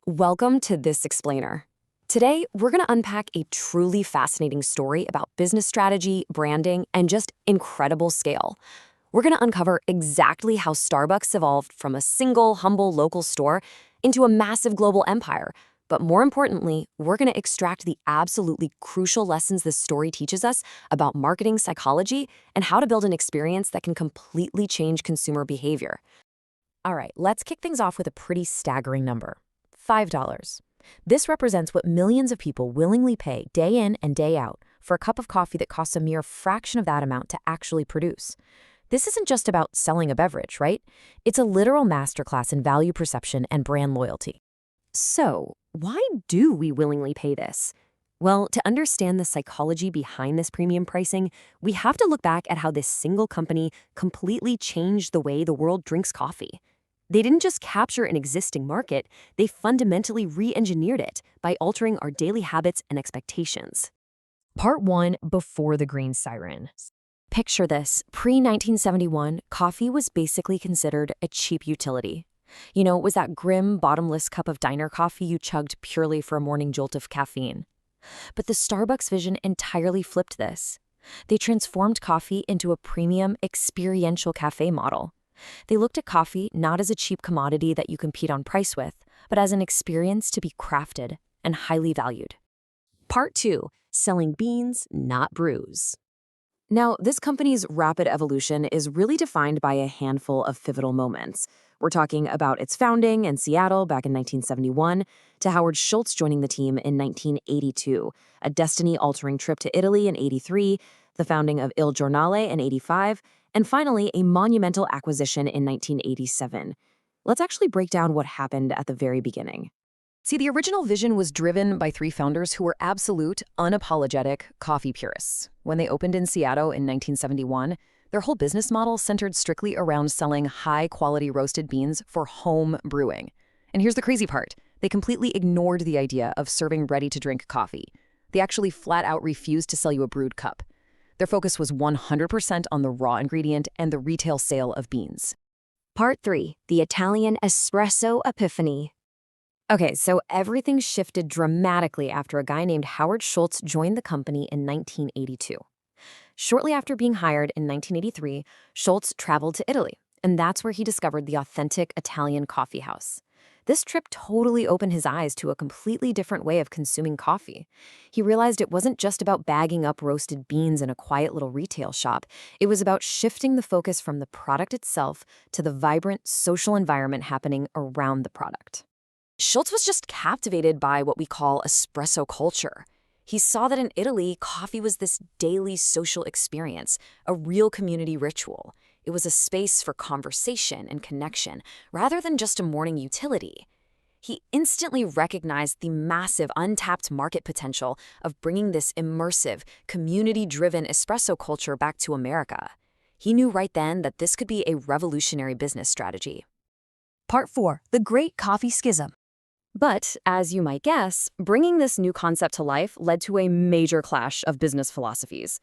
Welcome to This Explainer. Today, we're going to unpack a truly fascinating story about business strategy, branding, and just incredible scale. We're going to uncover exactly how Starbucks evolved from a single, humble local store into a massive global empire. But more importantly, we're going to extract the absolutely crucial lessons this story teaches us about marketing psychology and how to build an experience that can completely change consumer behavior. All right, let's kick things off with a pretty staggering number. $5. This represents what millions of people willingly pay day in and day out for a cup of coffee that costs a mere fraction of that amount to actually produce. This isn't just about selling a beverage, right? It's a literal masterclass in value perception and brand loyalty. So, why do we willingly pay this? Well, to understand the psychology behind this premium pricing, we have to look back at how this single company completely changed the way the world drinks coffee. They didn't just capture an existing market, they fundamentally re-engineered it by altering our daily habits and expectations. Part 1, Before the Green Siren. Picture this. Pre-1971, coffee was basically considered a cheap utility. You know, it was that grim, bottomless cup of diner coffee you chugged purely for a morning jolt of caffeine. But the Starbucks vision entirely flipped this. They transformed coffee into a premium, experiential cafe model. They looked at coffee not as a cheap commodity that you compete on price with, but as an experience to be crafted and highly valued. Part 2, Selling beans, not brews. Now, this company's rapid evolution is really defined by a handful of pivotal moments. We're talking about its founding in Seattle back in 1971, to Howard Schultz joining the team in 1982, a destiny-altering trip to Italy in 83, the founding of Il Giornale in 85, and finally, a monumental acquisition in 1987. Let's actually break down what happened at the very beginning. See, the original vision was driven by three founders who were absolute, unapologetic coffee purists. When they opened in Seattle in 1971, their whole business model centered strictly around selling high-quality roasted beans for home brewing. And here's the crazy part. They completely ignored the idea of serving ready-to-drink coffee. They actually flat-out refused to sell you a brewed cup. Their focus was 100% on the raw ingredient and the retail sale of beans. Part 3, The Italian Espresso Epiphany. Okay, so everything shifted dramatically after a guy named Howard Schultz joined the company in 1982. Shortly after being hired in 1983, Schultz traveled to Italy, and that's where he discovered the authentic Italian coffeehouse. This trip totally opened his eyes to a completely different way of consuming coffee. He realized it wasn't just about bagging up roasted beans in a quiet little retail shop. It was about shifting the focus from the product itself to the vibrant social environment happening around the product. Schultz was just captivated by what we call espresso culture. He saw that in Italy, coffee was this daily social experience, a real community ritual. It was a space for conversation and connection, rather than just a morning utility. He instantly recognized the massive untapped market potential of bringing this immersive, community-driven espresso culture back to America. He knew right then that this could be a revolutionary business strategy. Part 4, The Great Coffee Schism. But, as you might guess, bringing this new concept to life led to a major clash of business philosophies.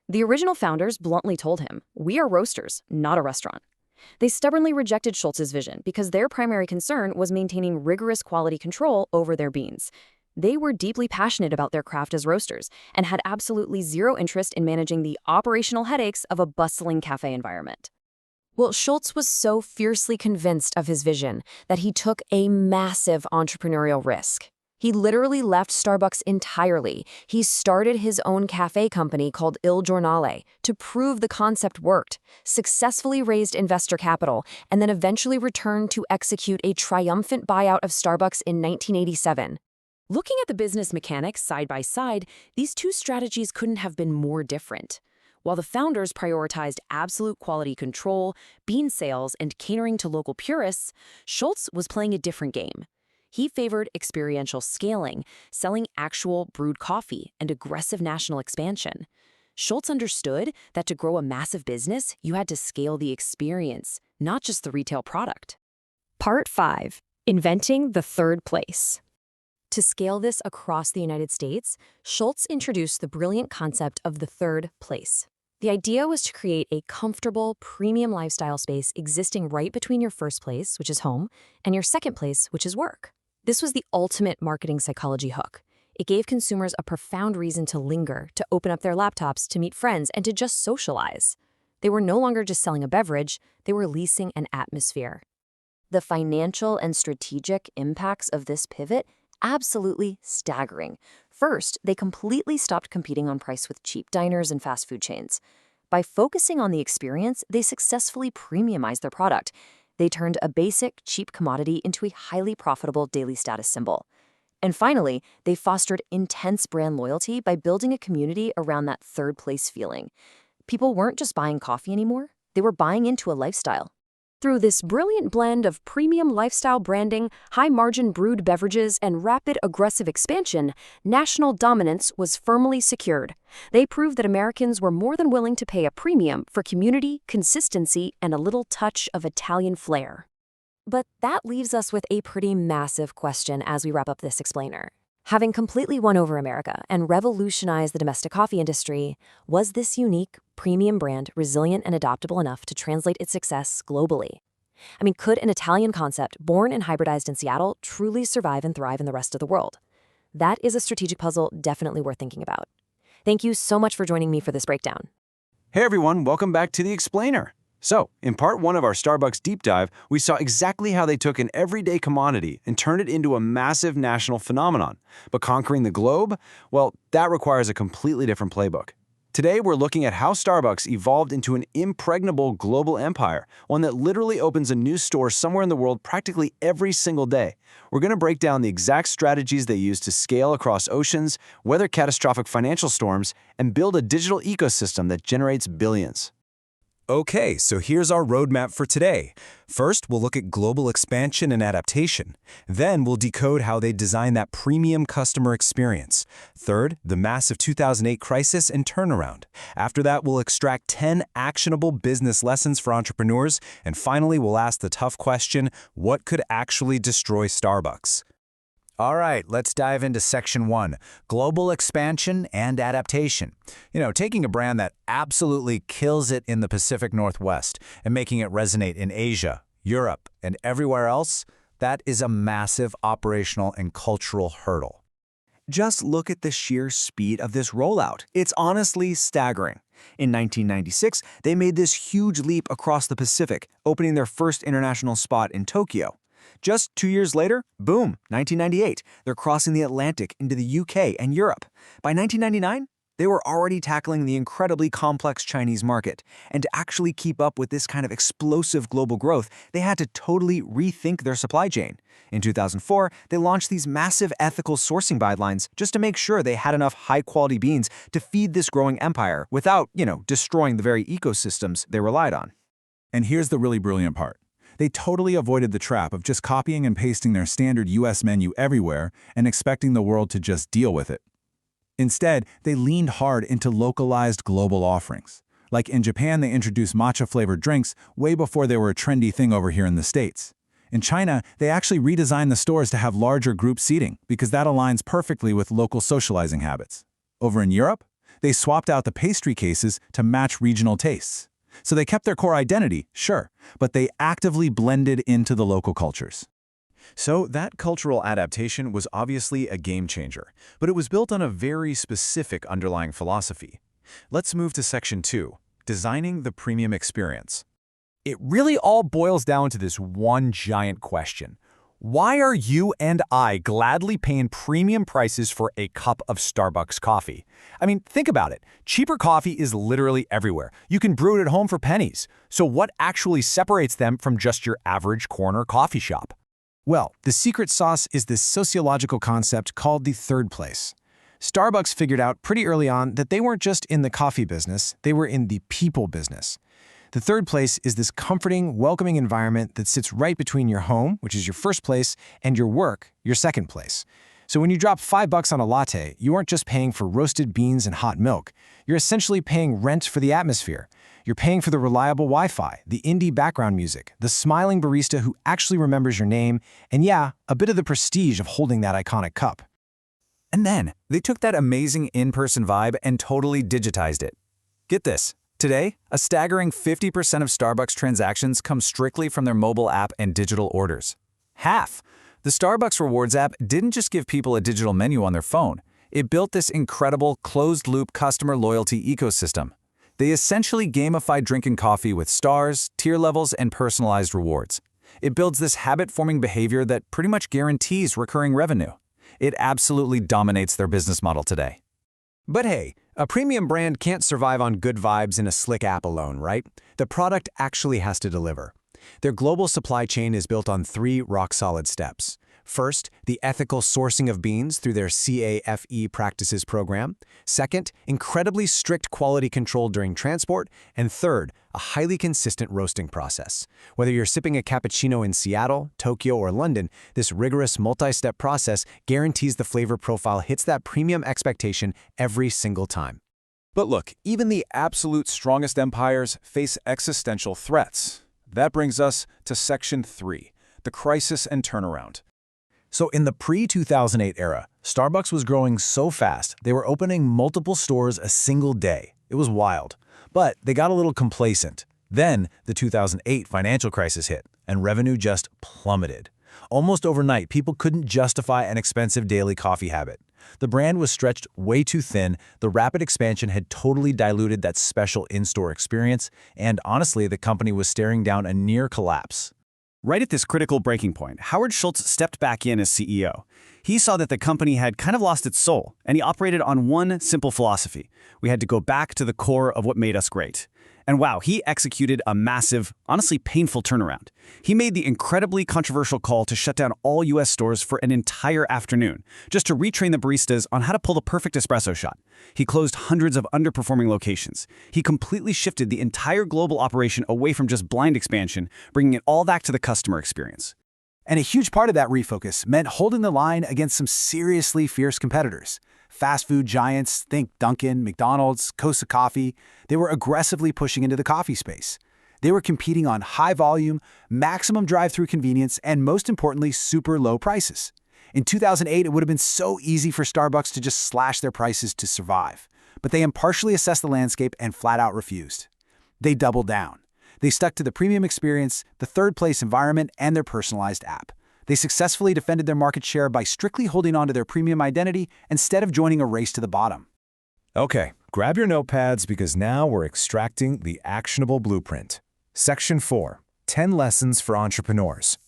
The original founders bluntly told him, "We are roasters, not a restaurant." They stubbornly rejected Schultz's vision because their primary concern was maintaining rigorous quality control over their beans. They were deeply passionate about their craft as roasters and had absolutely zero interest in managing the operational headaches of a bustling cafe environment. Well, Schultz was so fiercely convinced of his vision that he took a massive entrepreneurial risk. He literally left Starbucks entirely. He started his own cafe company called Il Giornale to prove the concept worked, successfully raised investor capital, and then eventually returned to execute a triumphant buyout of Starbucks in 1987. Looking at the business mechanics side by side, these two strategies couldn't have been more different. While the founders prioritized absolute quality control, bean sales, and catering to local purists, Schultz was playing a different game. He favored experiential scaling, selling actual brewed coffee, and aggressive national expansion. Schultz understood that to grow a massive business, you had to scale the experience, not just the retail product. Part 5, Inventing the Third Place. To scale this across the United States, Schultz introduced the brilliant concept of the third place. The idea was to create a comfortable, premium lifestyle space existing right between your first place, which is home, and your second place, which is work. This was the ultimate marketing psychology hook. It gave consumers a profound reason to linger, to open up their laptops, to meet friends, and to just socialize. They were no longer just selling a beverage, they were leasing an atmosphere. The financial and strategic impacts of this pivot, absolutely staggering. First, they completely stopped competing on price with cheap diners and fast food chains. By focusing on the experience, they successfully premiumized their product. They turned a basic, cheap commodity into a highly profitable daily status symbol. And finally, they fostered intense brand loyalty by building a community around that third-place feeling. People weren't just buying coffee anymore, they were buying into a lifestyle. Through this brilliant blend of premium lifestyle branding, high-margin brewed beverages, and rapid aggressive expansion, national dominance was firmly secured. They proved that Americans were more than willing to pay a premium for community, consistency, and a little touch of Italian flair. But that leaves us with a pretty massive question as we wrap up this explainer. Having completely won over America and revolutionized the domestic coffee industry, was this unique, premium brand resilient and adaptable enough to translate its success globally? I mean, could an Italian concept born and hybridized in Seattle truly survive and thrive in the rest of the world? That is a strategic puzzle definitely worth thinking about. Thank you so much for joining me for this breakdown. Hey everyone, welcome back to The Explainer. So, in part 1 of our Starbucks deep dive, we saw exactly how they took an everyday commodity and turned it into a massive national phenomenon. But conquering the globe? Well, that requires a completely different playbook. Today, we're looking at how Starbucks evolved into an impregnable global empire, one that literally opens a new store somewhere in the world practically every single day. We're going to break down the exact strategies they use to scale across oceans, weather catastrophic financial storms, and build a digital ecosystem that generates billions. Okay, so here's our roadmap for today. First, we'll look at global expansion and adaptation. Then, we'll decode how they design that premium customer experience. Third, the massive 2008 crisis and turnaround. After that, we'll extract 10 actionable business lessons for entrepreneurs. And finally, we'll ask the tough question, what could actually destroy Starbucks? All right, let's dive into Section 1, global expansion and adaptation. Taking a brand that absolutely kills it in the Pacific Northwest and making it resonate in Asia, Europe, and everywhere else, that is a massive operational and cultural hurdle. Just look at the sheer speed of this rollout. It's honestly staggering. In 1996, they made this huge leap across the Pacific, opening their first international spot in Tokyo. Just 2 years later, boom, 1998, they're crossing the Atlantic into the UK and Europe. By 1999, they were already tackling the incredibly complex Chinese market. And to actually keep up with this kind of explosive global growth, they had to totally rethink their supply chain. In 2004, they launched these massive ethical sourcing guidelines just to make sure they had enough high-quality beans to feed this growing empire without, destroying the very ecosystems they relied on. And here's the really brilliant part. They totally avoided the trap of just copying and pasting their standard US menu everywhere and expecting the world to just deal with it. Instead, they leaned hard into localized global offerings. Like in Japan, they introduced matcha-flavored drinks way before they were a trendy thing over here in the States. In China, they actually redesigned the stores to have larger group seating because that aligns perfectly with local socializing habits. Over in Europe, they swapped out the pastry cases to match regional tastes. So they kept their core identity, sure, but they actively blended into the local cultures. So that cultural adaptation was obviously a game changer, but it was built on a very specific underlying philosophy. Let's move to Section 2, designing the premium experience. It really all boils down to this one giant question. Why are you and I gladly paying premium prices for a cup of Starbucks coffee? I mean, think about it. Cheaper coffee is literally everywhere. You can brew it at home for pennies. So what actually separates them from just your average corner coffee shop? Well, the secret sauce is this sociological concept called the third place. Starbucks figured out pretty early on that they weren't just in the coffee business, they were in the people business. The third place is this comforting, welcoming environment that sits right between your home, which is your first place, and your work, your second place. So when you drop $5 on a latte, you aren't just paying for roasted beans and hot milk. You're essentially paying rent for the atmosphere. You're paying for the reliable Wi-Fi, the indie background music, the smiling barista who actually remembers your name, and yeah, a bit of the prestige of holding that iconic cup. And then, they took that amazing in-person vibe and totally digitized it. Get this. Today, a staggering 50% of Starbucks transactions come strictly from their mobile app and digital orders. Half! The Starbucks Rewards app didn't just give people a digital menu on their phone. It built this incredible closed-loop customer loyalty ecosystem. They essentially gamified drinking coffee with stars, tier levels, and personalized rewards. It builds this habit-forming behavior that pretty much guarantees recurring revenue. It absolutely dominates their business model today. But hey, a premium brand can't survive on good vibes in a slick app alone, right? The product actually has to deliver. Their global supply chain is built on 3 rock-solid steps. First, the ethical sourcing of beans through their CAFE practices program. Second, incredibly strict quality control during transport. And third, a highly consistent roasting process. Whether you're sipping a cappuccino in Seattle, Tokyo, or London, this rigorous multi-step process guarantees the flavor profile hits that premium expectation every single time. But look, even the absolute strongest empires face existential threats. That brings us to Section 3, the crisis and turnaround. So in the pre-2008 era, Starbucks was growing so fast, they were opening multiple stores a single day. It was wild. But they got a little complacent. Then the 2008 financial crisis hit, and revenue just plummeted. Almost overnight, people couldn't justify an expensive daily coffee habit. The brand was stretched way too thin, the rapid expansion had totally diluted that special in-store experience, and honestly, the company was staring down a near collapse. Right at this critical breaking point, Howard Schultz stepped back in as CEO. He saw that the company had kind of lost its soul, and he operated on one simple philosophy. We had to go back to the core of what made us great. And wow, he executed a massive, honestly painful turnaround. He made the incredibly controversial call to shut down all US stores for an entire afternoon, just to retrain the baristas on how to pull the perfect espresso shot. He closed hundreds of underperforming locations. He completely shifted the entire global operation away from just blind expansion, bringing it all back to the customer experience. And a huge part of that refocus meant holding the line against some seriously fierce competitors. Fast food giants, think Dunkin', McDonald's, Costa Coffee, they were aggressively pushing into the coffee space. They were competing on high volume, maximum drive-through convenience, and most importantly, super low prices. In 2008, it would have been so easy for Starbucks to just slash their prices to survive. But they impartially assessed the landscape and flat out refused. They doubled down. They stuck to the premium experience, the third-place environment, and their personalized app. They successfully defended their market share by strictly holding on to their premium identity instead of joining a race to the bottom. Okay, grab your notepads because now we're extracting the actionable blueprint. Section 4, 10 lessons for entrepreneurs.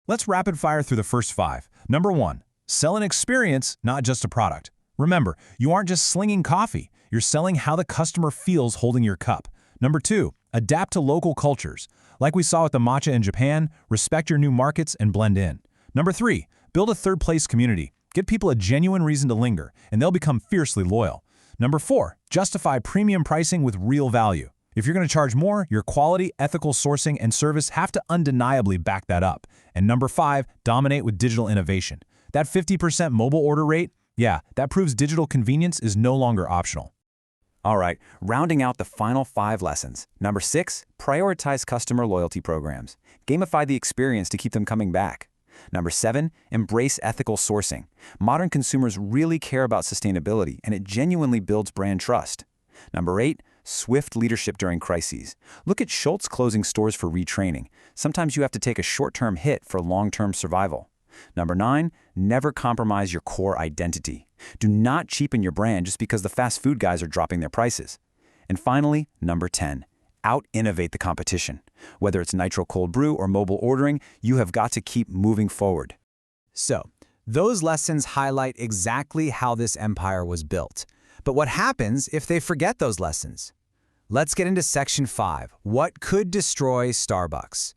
Let's rapid fire through the first 5. Number 1, sell an experience, not just a product. Remember, you aren't just slinging coffee, you're selling how the customer feels holding your cup. Number 2, adapt to local cultures. Like we saw with the matcha in Japan, respect your new markets and blend in. Number 3, build a third-place community. Give people a genuine reason to linger, and they'll become fiercely loyal. Number 4, justify premium pricing with real value. If you're going to charge more, your quality, ethical sourcing, and service have to undeniably back that up. And number 5, dominate with digital innovation. That 50% mobile order rate, yeah, that proves digital convenience is no longer optional. All right, rounding out the final 5 lessons. Number 6, prioritize customer loyalty programs. Gamify the experience to keep them coming back. Number 7, embrace ethical sourcing. Modern consumers really care about sustainability, and it genuinely builds brand trust. Number 8, swift leadership during crises. Look at Schultz closing stores for retraining. Sometimes you have to take a short-term hit for long-term survival. Number 9, never compromise your core identity. Do not cheapen your brand just because the fast food guys are dropping their prices. And finally, number 10, out-innovate the competition. Whether it's nitro cold brew or mobile ordering, you have got to keep moving forward. So, those lessons highlight exactly how this empire was built. But what happens if they forget those lessons? Let's get into Section 5, what could destroy Starbucks?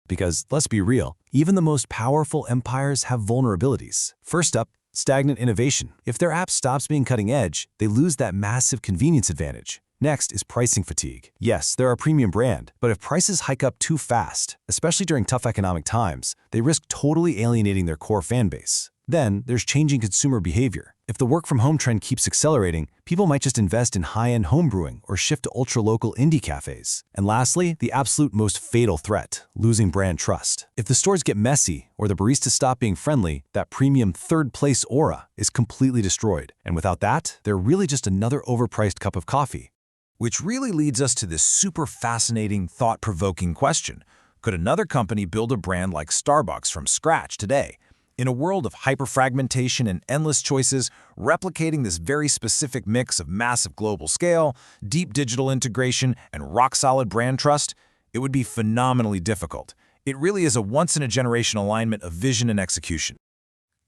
Because, let's be real, even the most powerful empires have vulnerabilities. First up, stagnant innovation. If their app stops being cutting edge, they lose that massive convenience advantage. Next is pricing fatigue. Yes, they're a premium brand, but if prices hike up too fast, especially during tough economic times, they risk totally alienating their core fan base. Then, there's changing consumer behavior. If the work-from-home trend keeps accelerating, people might just invest in high-end homebrewing or shift to ultra-local indie cafes. And lastly, the absolute most fatal threat, losing brand trust. If the stores get messy or the baristas stop being friendly, that premium third-place aura is completely destroyed. And without that, they're really just another overpriced cup of coffee. Which really leads us to this super fascinating, thought-provoking question. Could another company build a brand like Starbucks from scratch today? In a world of hyperfragmentation and endless choices, replicating this very specific mix of massive global scale, deep digital integration, and rock-solid brand trust, it would be phenomenally difficult. It really is a once-in-a-generation alignment of vision and execution.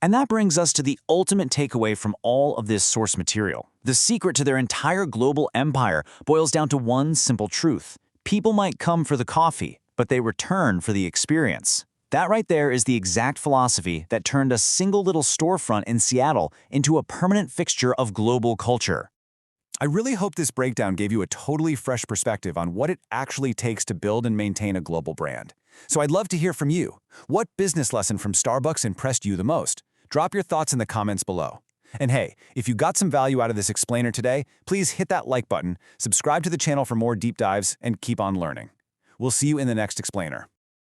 And that brings us to the ultimate takeaway from all of this source material. The secret to their entire global empire boils down to one simple truth. People might come for the coffee, but they return for the experience. That right there is the exact philosophy that turned a single little storefront in Seattle into a permanent fixture of global culture. I really hope this breakdown gave you a totally fresh perspective on what it actually takes to build and maintain a global brand. So I'd love to hear from you. What business lesson from Starbucks impressed you the most? Drop your thoughts in the comments below. And hey, if you got some value out of this explainer today, please hit that like button, subscribe to the channel for more deep dives, and keep on learning. We'll see you in the next explainer.